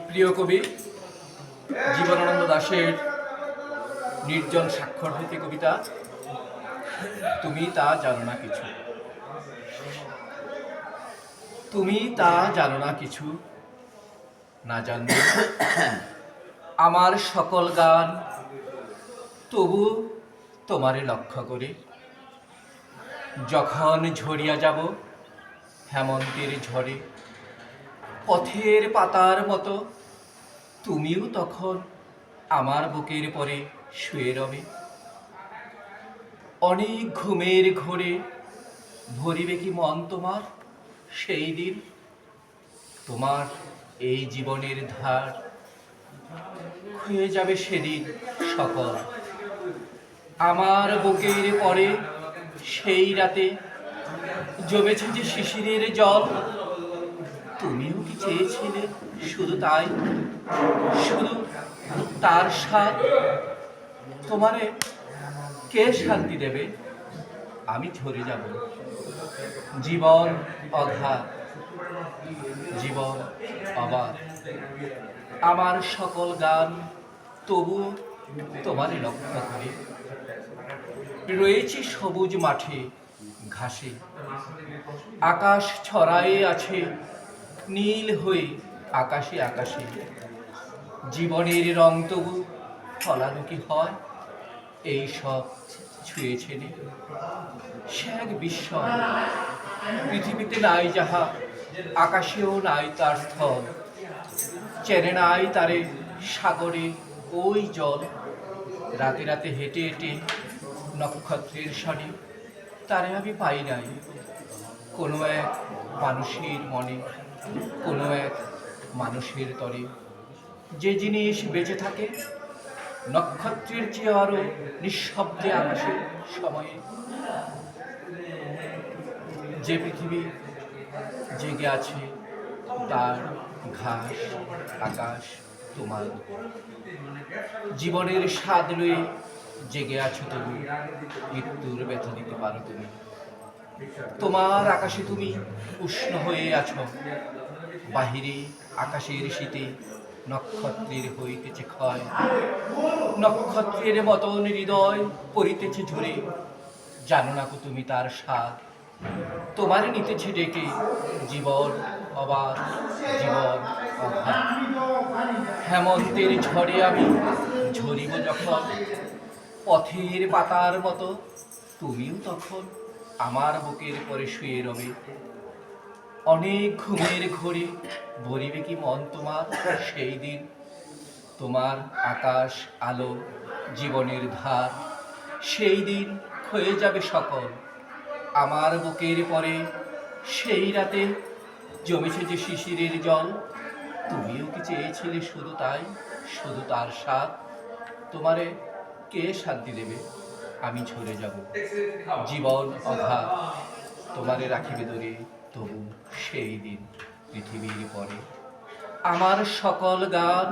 প্রিয় কবি জীবনানন্দ দাশের নির্জন স্বাক্ষর হইতে কবিতা তুমি তা জানো না কিছু। তুমি তা জানো না কিছু, না জানলে আমার সকল গান তবু তোমারে লক্ষ্য করে। যখন ঝরিয়া যাব হেমন্তের ঝড়ে, পথের পাতার মতো তুমিও তখন আমার বুকের পরে শুয়ে রবে। অনেক ঘুমের ঘোরে ভরিবে কি মন তোমার সেই দিন? তোমার এই জীবনের ধার হয়ে যাবে সেদিন সকল। আমার বুকের পরে সেই রাতে জমেছে যে শিশিরের জল, তুমিও কি চেয়েছিলে শুধু তাই, শুধু তার স্বাদ? তোমারে কে শান্তি দেবে? আমি ঝরে যাব। জীবন অগাধ, জীবন অবাধ, আমার সকল গান তবু তোমারে লক্ষ্য করে। রয়েছে সবুজ মাঠে ঘাসে, আকাশ ছড়ায়ে আছে নীল হয়ে আকাশে আকাশে। জীবনের রং তবু ফলানো কি হয় এই সব ছুঁয়ে ছেড়ে? সে এক বিস্ময়, পৃথিবীতে নাই যাহা, আকাশেও নাই তার স্থল। চেনে নাই তারে সাগরে ওই জল। রাতে রাতে হেঁটে হেঁটে নক্ষত্রের সনে তারে আমি পাই নাই। কোনো এক মানুষের মনে, কোনো এক মানুষের তরে যে জিনিস বেঁচে থাকে নক্ষত্রের চেয়ে আরো নিঃশব্দে আকাশের সময়ে, যে পৃথিবী জেগে আছে তার ঘাস আকাশ তোমার। জীবনের স্বাদ লয়ে জেগে আছো তুমি, মৃত্যুর ব্যথা দিতে পারো তুমি। তোমার আকাশে তুমি উষ্ণ হয়ে আছো, বাহিরে আকাশের শীতে নক্ষত্রের হইতেছে ক্ষয়। নক্ষত্রের মতন হৃদয় পড়িতেছে ঝরে, জানো না কো তুমি তার স্বাদ। তোমারে নিতেছে ডেকে জীবন অবাধ, জীবন অগাধ। হেমন্তের ঝড়ে আমি ঝরিব যখন, পথের পাতার মতো তুমিও তখন আমার বুকের পরে শুয়ে রবে। অনেক ঘুমের ঘোরে ভরিবে কি মন তোমার সেই দিন? তোমার আকাশ আলো জীবনের ধার সেই দিন ক্ষয়ে যাবে সকল। আমার বুকের পরে সেই রাতে জমেছে যে শিশিরের জল, তুমিও কি চেয়েছিলে শুধু তাই, শুধু তার স্বাদ? তোমারে কে শান্তি দেবে? আমি ঝরে যাব। জীবন অগাধ, তোমারে রাখিবে দূরে তবু সেই দিন পৃথিবীর পরে। আমার সকল গান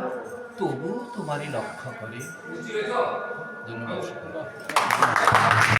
তবু তোমারে লক্ষ্য করে। ধন্যবাদ।